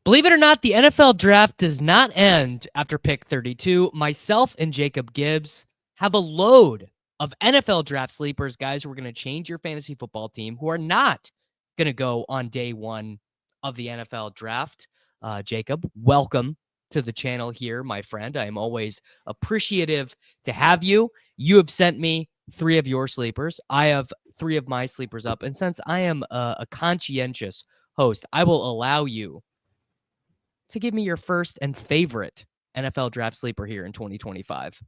Believe it or not, the NFL draft does not end after pick 32. Myself and Jacob Gibbs have a load of NFL draft sleepers, guys, who are going to change your fantasy football team, who are not going to go on day one of the NFL draft. Jacob, welcome to the channel here, my friend. I am always appreciative to have you. You have sent me 3 of your sleepers. I have 3 of my sleepers up. And since I am a conscientious host, I will allow you to give me your first and favorite NFL draft sleeper here in 2025.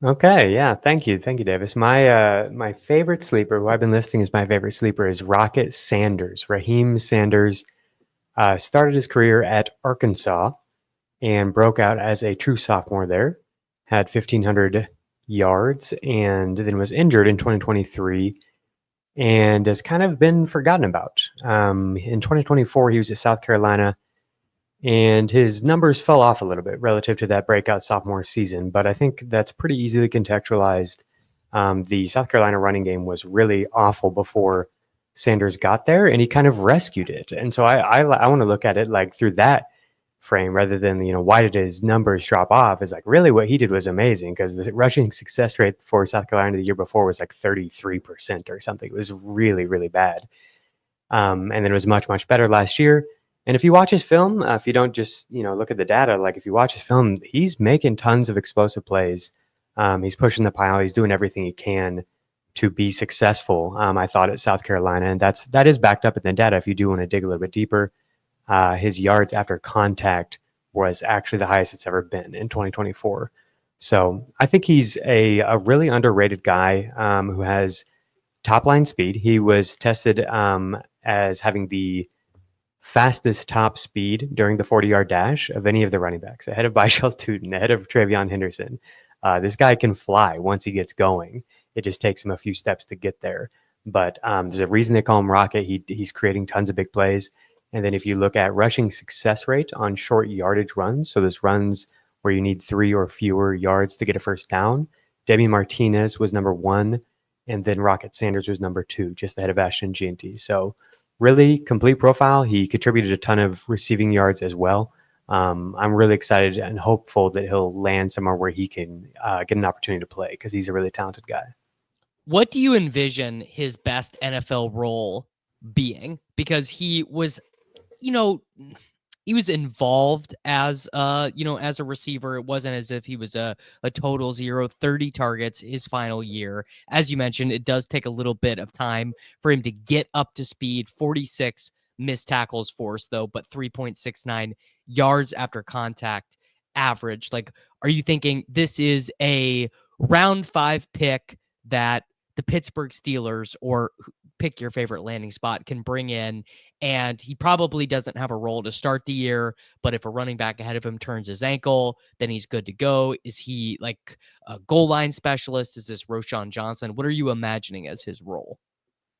Okay, yeah, thank you, Davis. My favorite sleeper, who I've been listing as my favorite sleeper, is Rocket Sanders. Raheim Sanders started his career at Arkansas and broke out as a true sophomore there. Had 1,500 yards and then was injured in 2023 and has kind of been forgotten about. In 2024, he was at South Carolina, and his numbers fell off a little bit relative to that breakout sophomore season, but I think that's pretty easily contextualized. The South Carolina running game was really awful before Sanders got there, and he kind of rescued it. And so I want to look at it like through that frame rather than, why did his numbers drop off? Is like really what he did was amazing, because the rushing success rate for South Carolina the year before was like 33% or something. It was really, really bad. And then it was much, much better last year. And if you watch his film, if you don't just look at the data, like if you watch his film, he's making tons of explosive plays. He's pushing the pile. He's doing everything he can to be successful. I thought at South Carolina, and that is backed up in the data. If you do want to dig a little bit deeper, his yards after contact was actually the highest it's ever been in 2024. So I think he's a really underrated guy who has top line speed. He was tested as having the fastest top speed during the 40-yard dash of any of the running backs, ahead of Byshell Tootin, ahead of Travion Henderson. This guy can fly once he gets going. It just takes him a few steps to get there. But there's a reason they call him Rocket. He's creating tons of big plays. And then if you look at rushing success rate on short yardage runs, so those runs where you need 3 or fewer yards to get a first down, Demi Martinez was number 1, and then Rocket Sanders was number 2, just ahead of Ashton Jeanty. So really complete profile. He contributed a ton of receiving yards as well. I'm really excited and hopeful that he'll land somewhere where he can get an opportunity to play, because he's a really talented guy. What do you envision his best NFL role being? Because he was, he was involved as as a receiver. It wasn't as if he was a total zero. 30 targets his final year. As you mentioned, it does take a little bit of time for him to get up to speed. 46 missed tackles forced, though, but 3.69 yards after contact average. Like, are you thinking this is a round 5 pick that the Pittsburgh Steelers, or pick your favorite landing spot, can bring in, and he probably doesn't have a role to start the year, but if a running back ahead of him turns his ankle, then he's good to go? Is he like a goal line specialist? Is this Roschon Johnson? What are you imagining as his role?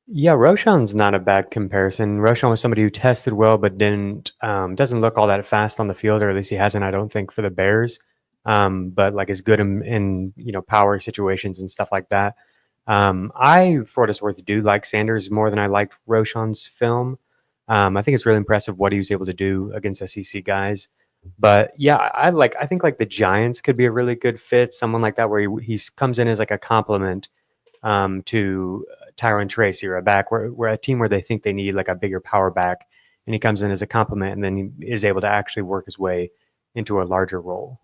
Yeah, Roschon's not a bad comparison. Roschon was somebody who tested well, but doesn't look all that fast on the field, or at least he hasn't, I don't think, for the Bears. But like is good in power situations and stuff like that. I, for what it's worth, do like Sanders more than I liked Roschon's film. I think it's really impressive what he was able to do against SEC guys. But yeah, I think like the Giants could be a really good fit. Someone like that where he comes in as like a complement to Tyron Tracy, or a back where a team where they think they need like a bigger power back, and he comes in as a complement, and then he is able to actually work his way into a larger role.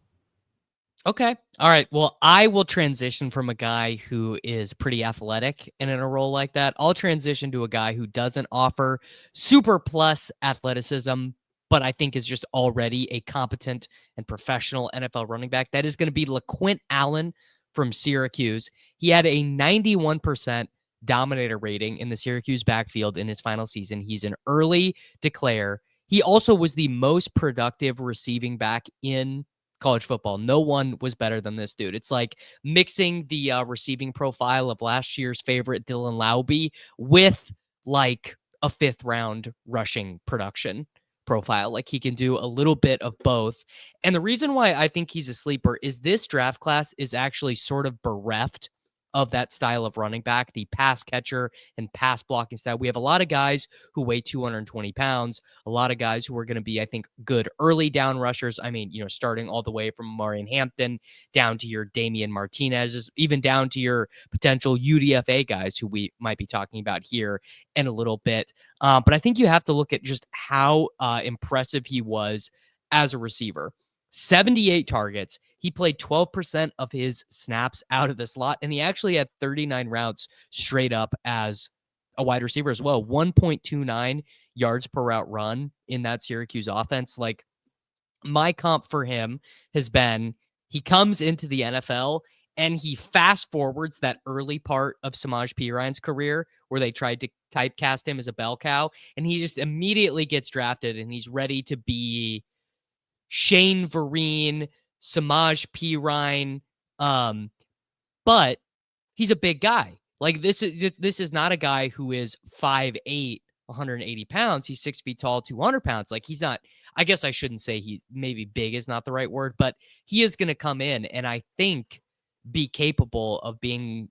Okay. All right. Well, I will transition from a guy who is pretty athletic and in a role like that. I'll transition to a guy who doesn't offer super plus athleticism, but I think is just already a competent and professional NFL running back. That is going to be Lequint Allen from Syracuse. He had a 91% dominator rating in the Syracuse backfield in his final season. He's an early declare. He also was the most productive receiving back in college football. No one was better than this dude. It's like mixing the receiving profile of last year's favorite Dylan Laube with like a 5th round rushing production profile. Like he can do a little bit of both. And the reason why I think he's a sleeper is this draft class is actually sort of bereft of that style of running back, the pass catcher and pass blocking style. We have a lot of guys who weigh 220 pounds, a lot of guys who are going to be, I think, good early down rushers. I mean, starting all the way from Marion Hampton down to your Damian Martinez, even down to your potential UDFA guys who we might be talking about here in a little bit. But I think you have to look at just how impressive he was as a receiver. 78 targets. He played 12% of his snaps out of the slot, and he actually had 39 routes straight up as a wide receiver as well. 1.29 yards per route run in that Syracuse offense. Like, my comp for him has been he comes into the NFL and he fast forwards that early part of Samaje Perine's career where they tried to typecast him as a bell cow, and he just immediately gets drafted and he's ready to be Shane Vereen, Samaje Perine, but he's a big guy. Like, this is not a guy who is 5'8", 180 pounds. He's 6 feet tall, 200 pounds. Like, he's not, I guess I shouldn't say he's maybe big is not the right word, but he is going to come in and I think be capable of being,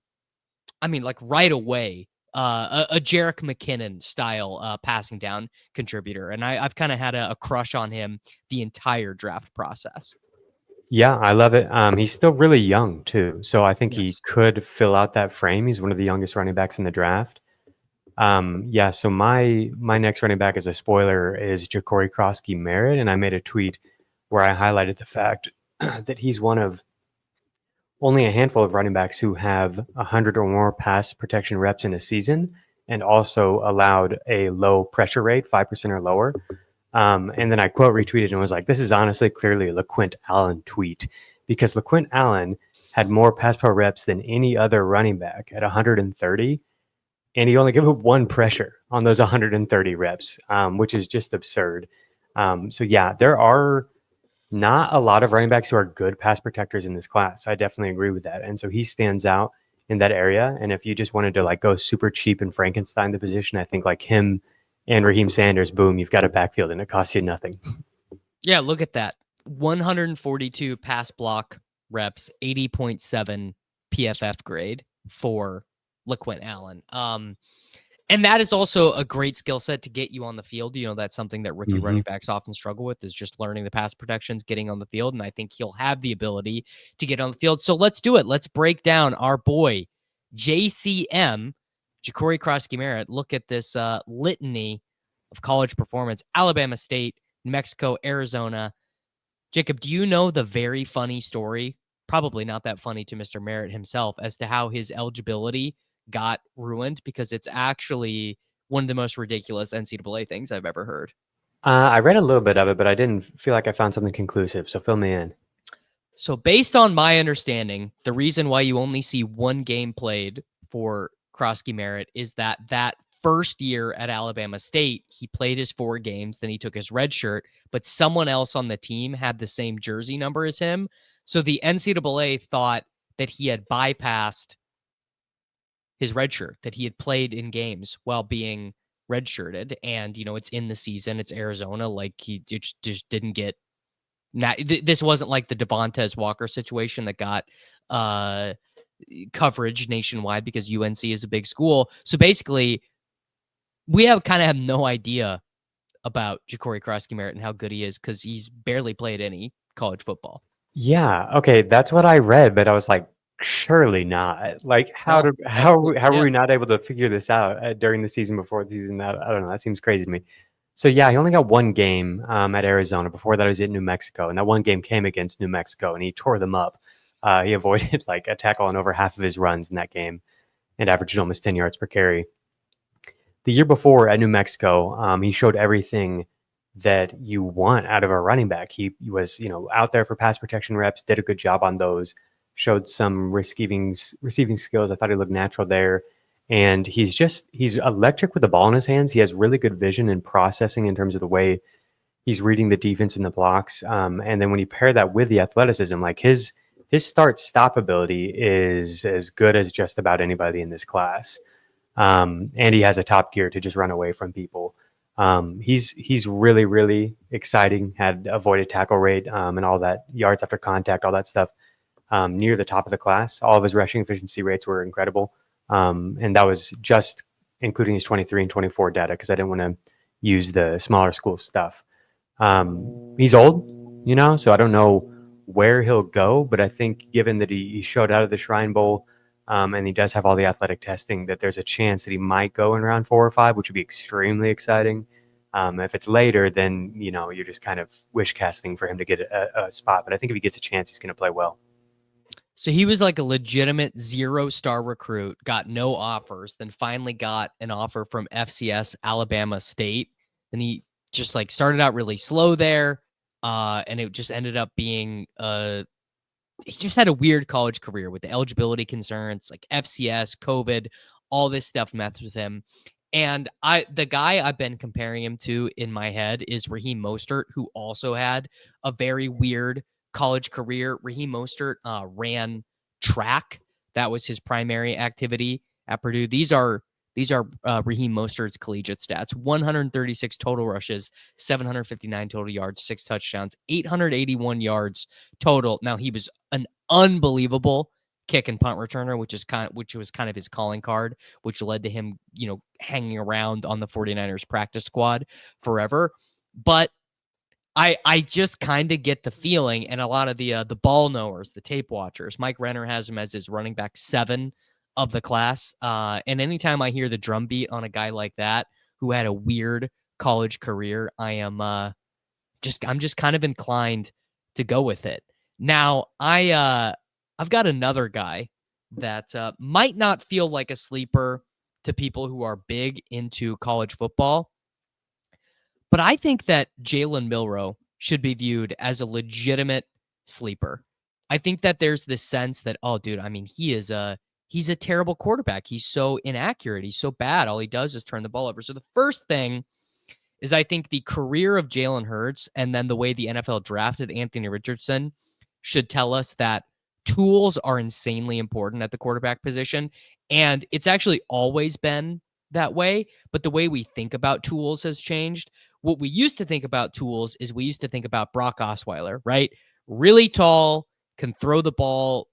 I mean, like right away, a Jerick McKinnon style passing down contributor. And I've kind of had a crush on him the entire draft process. Yeah, I love it. He's still really young too, so I think he Yes. could fill out that frame. He's one of the youngest running backs in the draft. Yeah, so my next running back as a spoiler is Jacory Croskey-Merritt, and I made a tweet where I highlighted the fact that he's one of only a handful of running backs who have 100 or more pass protection reps in a season and also allowed a low pressure rate, 5% or lower. And then I quote retweeted and was like, this is honestly clearly a Lequint Allen tweet, because Lequint Allen had more pass pro reps than any other running back at 130. And he only gave up one pressure on those 130 reps, which is just absurd. So yeah, there are not a lot of running backs who are good pass protectors in this class. I definitely agree with that. And so he stands out in that area. And if you just wanted to like go super cheap and Frankenstein the position, I think like him and Raheim Sanders, boom, you've got a backfield and it costs you nothing. Yeah, look at that. 142 pass block reps, 80.7 PFF grade for Lequint Allen. And that is also a great skill set to get you on the field. That's something that rookie running backs often struggle with, is just learning the pass protections, getting on the field. And I think he'll have the ability to get on the field. So let's do it. Let's break down our boy, JCM, Jacory Croskey-Merritt. Look at this litany of college performance: Alabama State, New Mexico, Arizona. Jacob, do you know the very funny story? Probably not that funny to Mr. Merritt himself, as to how his eligibility got ruined, because it's actually one of the most ridiculous NCAA things I've ever heard. I read a little bit of it, but I didn't feel like I found something conclusive. So fill me in. So based on my understanding, the reason why you only see one game played for Croskey-Merritt is that first year at Alabama State, he played his 4 games, then he took his red shirt, but someone else on the team had the same jersey number as him. So the NCAA thought that he had bypassed his red shirt, that he had played in games while being redshirted. And, it's in the season, it's Arizona. Like, he just didn't get. This wasn't like the Devontae Walker situation that got coverage nationwide because UNC is a big school. So basically, we kind of have no idea about Jacory Croskey-Merritt and how good he is, because he's barely played any college football. Yeah. Okay. That's what I read, but I was like, surely not. Like, how are we not able to figure this out during the season, before the season? I don't know. That seems crazy to me. So yeah, he only got one game at Arizona. Before that, he was at New Mexico, and that one game came against New Mexico, and he tore them up. He avoided like a tackle on over half of his runs in that game, and averaged almost 10 yards per carry. The year before at New Mexico, he showed everything that you want out of a running back. He was, out there for pass protection reps, did a good job on those, showed some receiving skills. I thought he looked natural there. And he's electric with the ball in his hands. He has really good vision and processing in terms of the way he's reading the defense and the blocks. And then when you pair that with the athleticism, like his start-stop ability is as good as just about anybody in this class. And he has a top gear to just run away from people. He's really, really exciting, had avoided tackle rate and all that, yards after contact, all that stuff. near the top of the class. All of his rushing efficiency rates were incredible. And that was just including his 23 and 24 data because I didn't want to use the smaller school stuff. He's old, so I don't know where he'll go, but I think given that he showed out of the Shrine Bowl and he does have all the athletic testing, that there's a chance that he might go in round 4 or 5, which would be extremely exciting. If it's later, then, you're just kind of wish casting for him to get a spot. But I think if he gets a chance, he's going to play well. So he was like a legitimate 0-star recruit, got no offers, then finally got an offer from FCS Alabama State. And he just like started out really slow there. And it just ended up being he just had a weird college career with the eligibility concerns, like FCS, COVID, all this stuff messed with him. And the guy I've been comparing him to in my head is Raheim Mostert, who also had a very weird college career. Raheim Mostert ran track. That was his primary activity at Purdue. These are Raheim Mostert's collegiate stats: 136 total rushes, 759 total yards, 6 touchdowns, 881 yards total. Now he was an unbelievable kick and punt returner, which was kind of his calling card, which led to him, hanging around on the 49ers practice squad forever. But I just kind of get the feeling, and a lot of the ball knowers, the tape watchers, Mike Renner has him as his running back 7 of the class. And anytime I hear the drumbeat on a guy like that who had a weird college career, I'm just kind of inclined to go with it. Now, I've got another guy that might not feel like a sleeper to people who are big into college football, but I think that Jalen Milroe should be viewed as a legitimate sleeper. I think that there's this sense that, oh, dude, I mean, he's a terrible quarterback. He's so inaccurate. He's so bad. All he does is turn the ball over. So the first thing is I think the career of Jalen Hurts and then the way the NFL drafted Anthony Richardson should tell us that tools are insanely important at the quarterback position. And it's actually always been that way, but the way we think about tools has changed. What we used to think about tools is we used to think about Brock Osweiler, right? Really tall, can throw the ball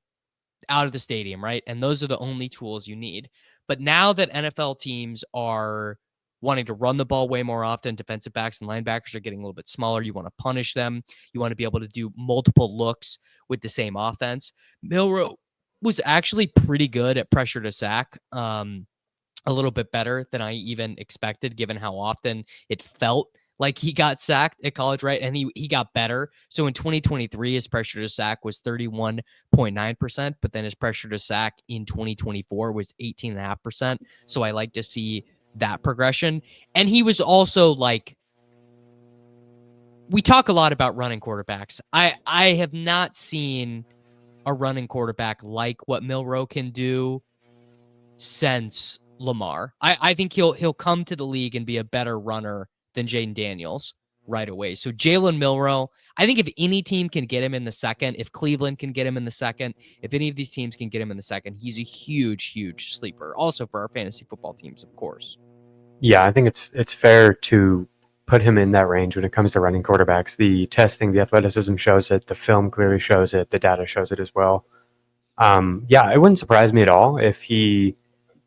out of the stadium, right? And those are the only tools you need. But now that NFL teams are wanting to run the ball way more often, defensive backs and linebackers are getting a little bit smaller. You want to punish them. You want to be able to do multiple looks with the same offense. Milroe was actually pretty good at pressure to sack. A little bit better than I even expected, given how often it felt like he got sacked at college, right? And he got better. So in 2023, his pressure to sack was 31.9%, but then his pressure to sack in 2024 was 18.5%. So I like to see that progression. And he was also like, we talk a lot about running quarterbacks. I have not seen a running quarterback like what Milroe can do since Lamar. I think he'll come to the league and be a better runner than Jaden Daniels right away. So Jalen Milroe, I think if any team can get him in the second, if Cleveland can get him in the second, if any of these teams can get him in the second, he's a huge, huge sleeper. Also for our fantasy football teams, of course. Yeah, I think it's fair to put him in that range when it comes to running quarterbacks. The testing, the athleticism shows it. The film clearly shows it. The data shows it as well. Yeah, it wouldn't surprise me at all if he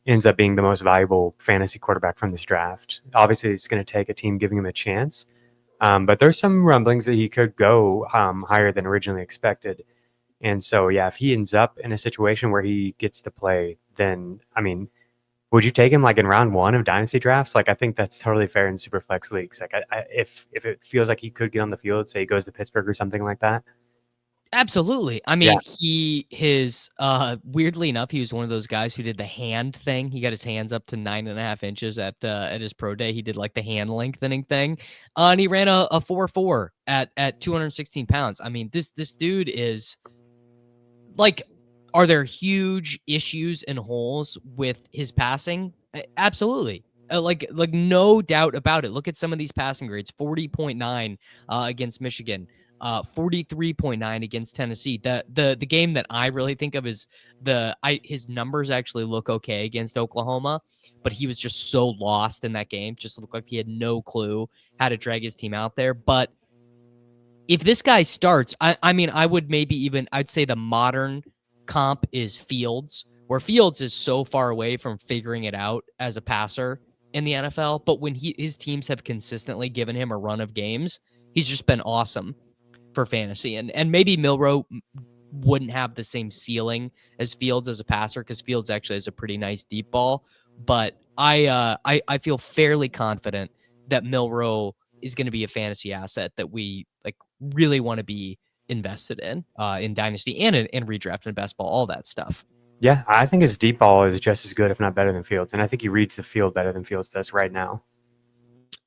ends up being the most valuable fantasy quarterback from this draft. Obviously, it's going to take a team giving him a chance. But there's some rumblings that he could go higher than originally expected. And so, yeah, if he ends up in a situation where he gets to play, then, I mean, would you take him like in round 1 of dynasty drafts? Like, I think that's totally fair in super flex leagues. Like, if it feels like he could get on the field, say he goes to Pittsburgh or something like that. Absolutely. I Yeah. mean, his weirdly enough, he was one of those guys who did the hand thing. He got his hands up to 9.5 inches at his pro day. He did like the hand lengthening thing. And he ran a 4.4 at 216 pounds. I mean, this dude is like, are there huge issues and holes with his passing? Absolutely. Like no doubt about it. Look at some of these passing grades: 40.9 against Michigan, 43.9 against Tennessee. The game that I really think of is his numbers actually look okay against Oklahoma, but he was just so lost in that game. Just looked like he had no clue how to drag his team out there. But if this guy starts, I mean, I would maybe even, I'd say the modern comp is Fields, where Fields is so far away from figuring it out as a passer in the NFL. But when his teams have consistently given him a run of games, he's just been awesome for fantasy. And maybe Milroe wouldn't have the same ceiling as Fields as a passer, because Fields actually has a pretty nice deep ball. But I feel fairly confident that Milroe is going to be a fantasy asset that we like really want to be invested in dynasty and in redraft and best ball, all that stuff. Yeah, I think his deep ball is just as good, if not better, than Fields, and I think he reads the field better than Fields does right now.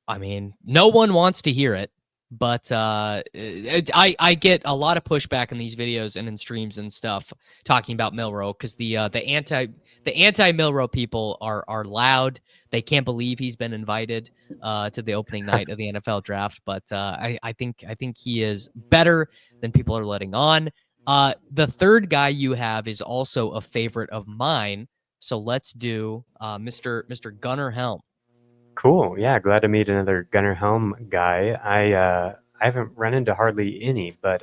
I mean, no one wants to hear it, but I get a lot of pushback in these videos and in streams and stuff talking about Milroe, because the anti Milroe people are loud. They can't believe he's been invited to the opening night of the NFL draft. But I think he is better than people are letting on. The third guy you have is also a favorite of mine. So let's do Mr. Gunnar Helm. Cool. Yeah, glad to meet another Gunnar Helm guy. I haven't run into hardly any, but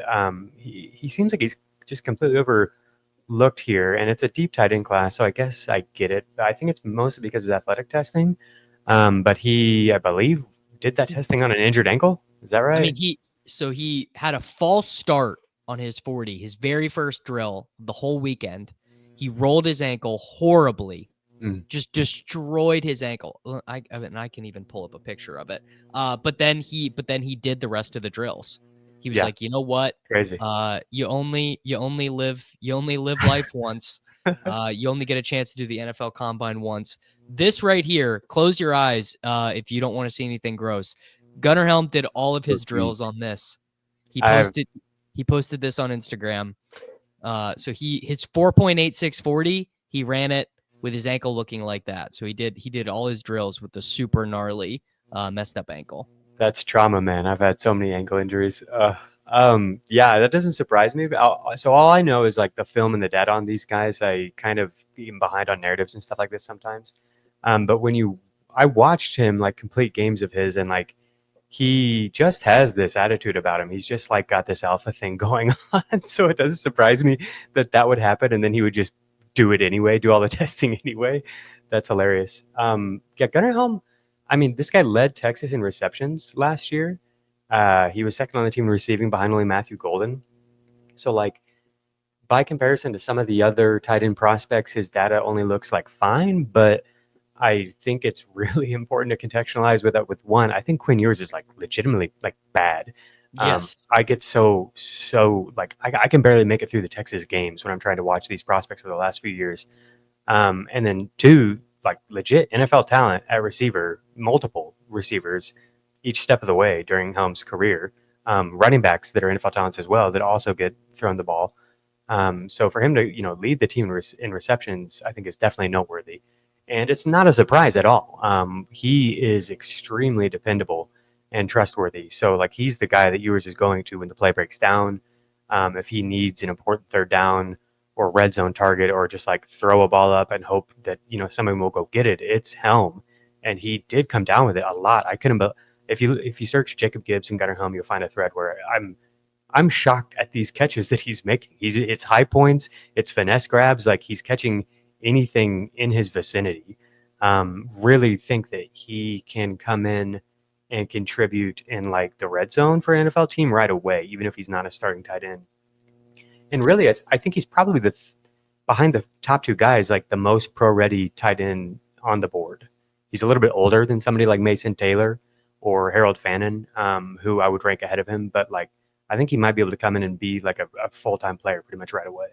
he seems like he's just completely overlooked here, and it's a deep tight end class, so I guess I get it. I think it's mostly because of his athletic testing. But he, I believe, did that testing on an injured ankle. Is that right? I mean, he had a false start on his 40, his very first drill the whole weekend. He rolled his ankle horribly, just destroyed his ankle. I can even pull up a picture of it. But then he did the rest of the drills. He was like, you know what? Crazy. You only live life once. You only get a chance to do the NFL Combine once. This right here, close your eyes if you don't want to see anything gross. Gunnar Helm did all of his drills on this. He posted this on Instagram. So his 4.8640, he ran it with his ankle looking like that. So he did all his drills with the super gnarly messed up ankle. That's trauma, man. I've had so many ankle injuries. Yeah, that doesn't surprise me. So all I know is like the film and the data on these guys. I kind of am behind on narratives and stuff like this sometimes. But I watched him like complete games of his, and like he just has this attitude about him. He's just like got this alpha thing going on. So it doesn't surprise me that would happen, and then he would just do it anyway, do all the testing anyway. That's hilarious. Yeah, Gunnar Helm. I mean, this guy led Texas in receptions last year. He was second on the team in receiving behind only Matthew Golden. So, like, by comparison to some of the other tight end prospects, his data only looks like fine. But I think it's really important to contextualize with one. I think Quinn Ewers is like legitimately like bad. Yes. I get so like I can barely make it through the Texas games when I'm trying to watch these prospects over the last few years. And then two, like legit NFL talent at receiver, multiple receivers each step of the way during Helm's career. Running backs that are NFL talents as well that also get thrown the ball. So for him to lead the team in receptions, I think is definitely noteworthy. And it's not a surprise at all. He is extremely dependable and trustworthy. So like he's the guy that Ewers is going to when the play breaks down. If he needs an important third down or red zone target, or just like throw a ball up and hope that somebody will go get it, it's Helm. And he did come down with it a lot. I couldn't. But if you search Jacob Gibbs and Gunnar Helm, you'll find a thread where I'm shocked at these catches that he's making. It's high points, it's finesse grabs. Like he's catching anything in his vicinity. Really think that he can come in and contribute in like the red zone for an NFL team right away, even if he's not a starting tight end. And really, I think he's probably behind the top two guys, like the most pro-ready tight end on the board. He's a little bit older than somebody like Mason Taylor or Harold Fannin, who I would rank ahead of him. But like, I think he might be able to come in and be like a full-time player pretty much right away.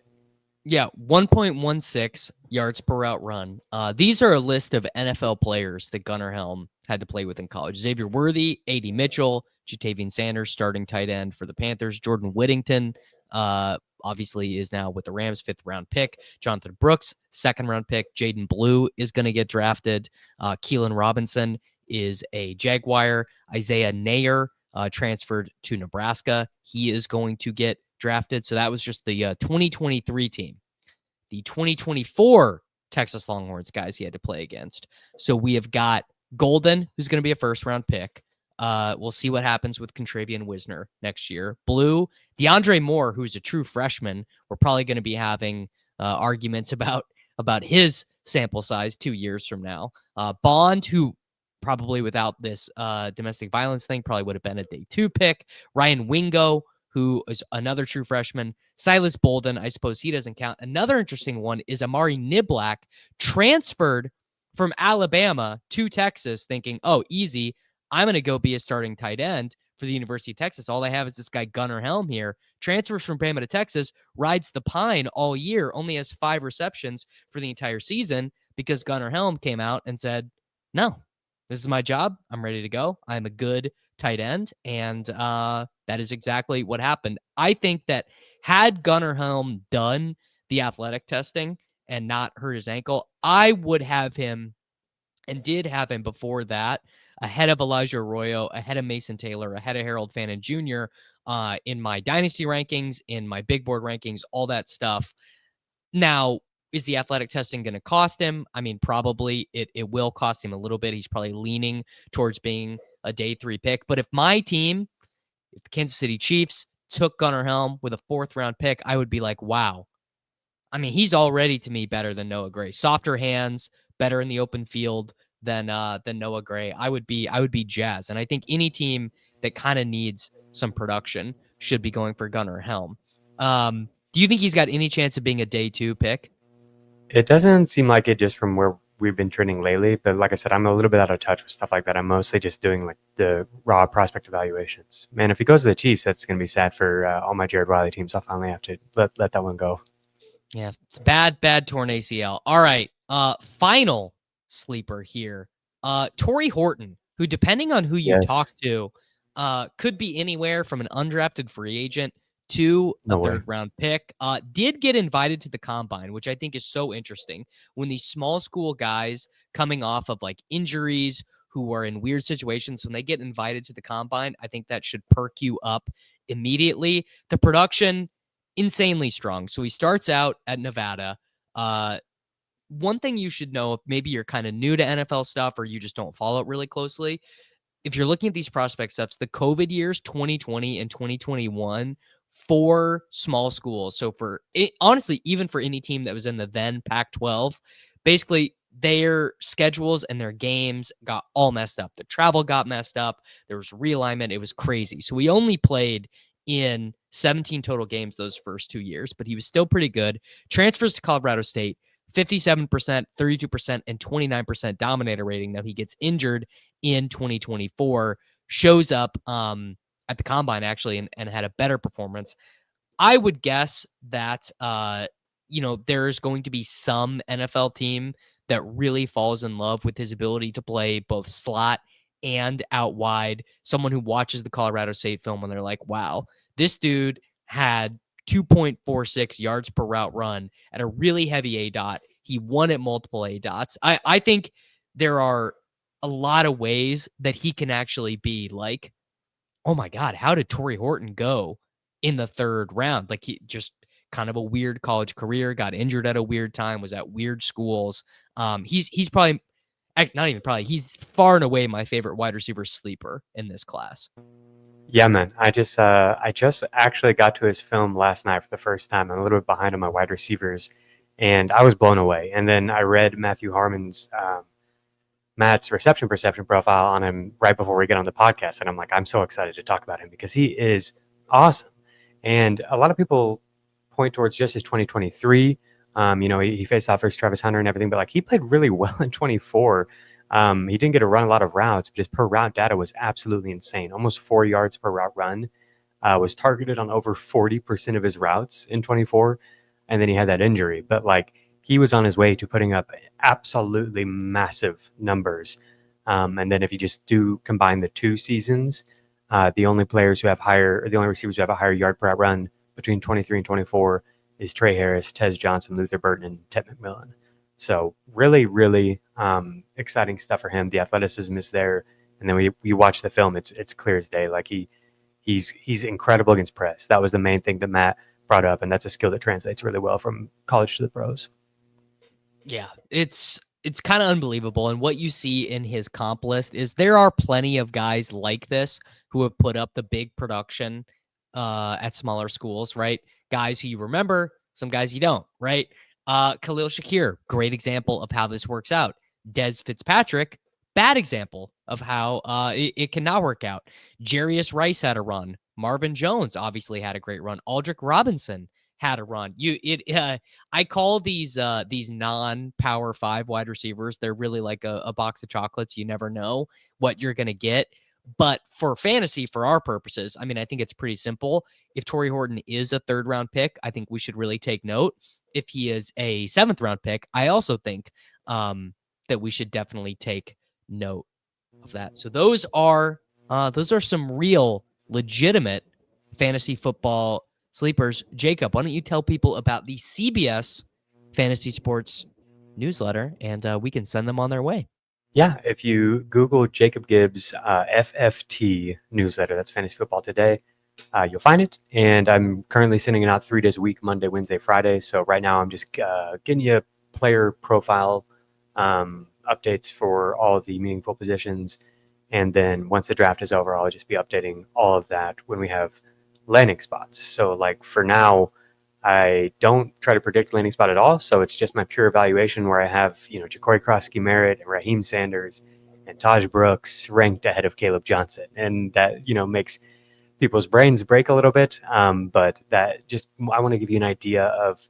Yeah, 1.16 yards per route run. These are a list of NFL players that Gunnar Helm had to play with in college. Xavier Worthy, A.D. Mitchell, Jatavian Sanders, starting tight end for the Panthers. Jordan Whittington, obviously is now with the Rams, 5th-round pick. Jonathan Brooks, 2nd-round pick. Jaden Blue is going to get drafted. Keelan Robinson is a Jaguar. Isaiah Nayer transferred to Nebraska. He is going to get drafted. So that was just the 2023 team. The 2024 Texas Longhorns guys he had to play against. So we have got Golden, who's going to be a 1st-round pick. We'll see what happens with Contravian Wisner next year. Blue, DeAndre Moore, who's a true freshman. We're probably going to be having arguments about his sample size 2 years from now. Bond, who probably without this domestic violence thing probably would have been a day 2 pick. Ryan Wingo, who is another true freshman. Silas Bolden, I suppose he doesn't count. Another interesting one is Amari Niblack, transferred from Alabama to Texas, thinking, oh, easy, I'm going to go be a starting tight end for the University of Texas. All I have is this guy Gunnar Helm here. Transfers from Bama to Texas, rides the pine all year, only has 5 receptions for the entire season because Gunnar Helm came out and said, no, this is my job. I'm ready to go. I'm a good tight end. And that is exactly what happened. I think that had Gunnar Helm done the athletic testing and not hurt his ankle, I would have him and did have him before that ahead of Elijah Arroyo, ahead of Mason Taylor, ahead of Harold Fannin Jr. In my dynasty rankings, in my big board rankings, all that stuff. Now, is the athletic testing going to cost him? I mean, probably it will cost him a little bit. He's probably leaning towards being a day 3 pick. But if my team, if the Kansas City Chiefs took Gunnar Helm with a 4th round pick, I would be like, wow. I mean, he's already to me better than Noah Gray. Softer hands, better in the open field than Noah Gray. I would be jazzed. And I think any team that kind of needs some production should be going for Gunnar Helm. Do you think he's got any chance of being a day 2 pick? It doesn't seem like it just from where we've been trending lately. But like I said, I'm a little bit out of touch with stuff like that. I'm mostly just doing like the raw prospect evaluations. Man, if he goes to the Chiefs, that's going to be sad for all my Jared Wiley teams. I'll finally have to let that one go. Yeah, it's bad torn ACL. All right, final sleeper here. Tory Horton, who depending on who you talk to, could be anywhere from an undrafted free agent to a 3rd round pick. Did get invited to the combine, which I think is so interesting. When these small school guys coming off of like injuries who are in weird situations, when they get invited to the combine, I think that should perk you up immediately. The production, insanely strong. So he starts out at Nevada. One thing you should know, if maybe you're kind of new to NFL stuff or you just don't follow it really closely, if you're looking at these prospect steps, the COVID years, 2020 and 2021, for small schools. So for it, honestly, even for any team that was in the then Pac-12, basically their schedules and their games got all messed up. The travel got messed up. There was realignment. It was crazy. So he only played in 17 total games those first 2 years, but he was still pretty good. Transfers to Colorado State, 57%, 32%, and 29% dominator rating. Now he gets injured in 2024, shows up at the combine actually and had a better performance. I would guess that there's going to be some NFL team that really falls in love with his ability to play both slot and out wide. Someone who watches the Colorado State film and they're like, wow, this dude had 2.46 yards per route run at a really heavy A dot. He won at multiple A dots. I think there are a lot of ways that he can actually be like, oh my God, how did Tory Horton go in the 3rd round? Like, he just kind of a weird college career, got injured at a weird time, was at weird schools. He's probably, not even probably, he's far and away my favorite wide receiver sleeper in this class. Yeah, man. I just actually got to his film last night for the first time. I'm a little bit behind on my wide receivers, and I was blown away. And then I read Matt's reception perception profile on him right before we get on the podcast, and I'm like, I'm so excited to talk about him because he is awesome. And a lot of people point towards just his 2023. He faced off versus Travis Hunter and everything, but like he played really well in 24. He didn't get to run a lot of routes, but his per route data was absolutely insane. Almost 4 yards per route run. Was targeted on over 40% of his routes in 24, and then he had that injury. But like he was on his way to putting up absolutely massive numbers. And then if you just do combine the 2 seasons, the only receivers who have a higher yard per route run between 23 and 24 is Trey Harris, Tez Johnson, Luther Burton, and Ted McMillan. So really, really exciting stuff for him. The athleticism is there, and then when you watch the film, it's clear as day. Like he's incredible against press. That was the main thing that Matt brought up, and that's a skill that translates really well from college to the pros. Yeah, it's it's kind of unbelievable. And what you see in his comp list is there are plenty of guys like this who have put up the big production at smaller schools, right? Guys who you remember, some guys you don't, right? Khalil Shakir, great example of how this works out. Des Fitzpatrick, bad example of how it cannot work out. Jarius Rice had a run. Marvin Jones obviously had a great run. Aldrick Robinson had a run. I call these non-power 5 wide receivers, they're really like a box of chocolates. You never know what you're gonna get. But for fantasy, for our purposes, I mean, I think it's pretty simple. If Tory Horton is a 3rd round pick, I think we should really take note. If he is a 7th round pick, I also think that we should definitely take note of that. So those are some real legitimate fantasy football sleepers. Jacob, why don't you tell people about the CBS Fantasy Sports newsletter, and we can send them on their way. Yeah, if you Google Jacob Gibbs FFT newsletter, that's Fantasy Football Today, you'll find it. And I'm currently sending it out 3 days a week, Monday, Wednesday, Friday. So right now I'm just getting you player profile updates for all of the meaningful positions. And then once the draft is over, I'll just be updating all of that when we have landing spots. So like for now, I don't try to predict landing spot at all. So it's just my pure evaluation where I have, Jacory Croskey-Merritt and Raheim Sanders and Taj Brooks ranked ahead of Caleb Johnson. And that, makes people's brains break a little bit. But that just, I want to give you an idea of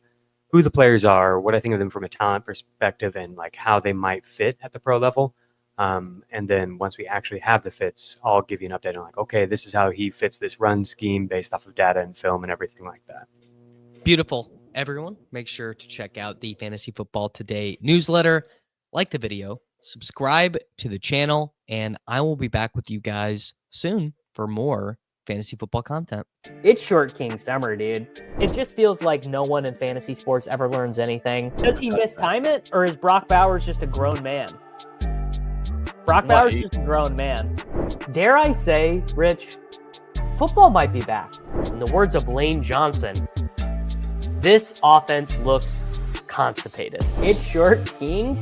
who the players are, what I think of them from a talent perspective, and like how they might fit at the pro level. And then once we actually have the fits, I'll give you an update on like, okay, this is how he fits this run scheme based off of data and film and everything like that. Beautiful. Everyone, make sure to check out the Fantasy Football Today newsletter, like the video, subscribe to the channel, and I will be back with you guys soon for more fantasy football content. It's Short King Summer, dude. It just feels like no one in fantasy sports ever learns anything. Does he mistime it, or is Brock Bowers just a grown man? Brock Bowers is just a grown man. Dare I say, Rich, football might be back. In the words of Lane Johnson, this offense looks constipated. It's Short King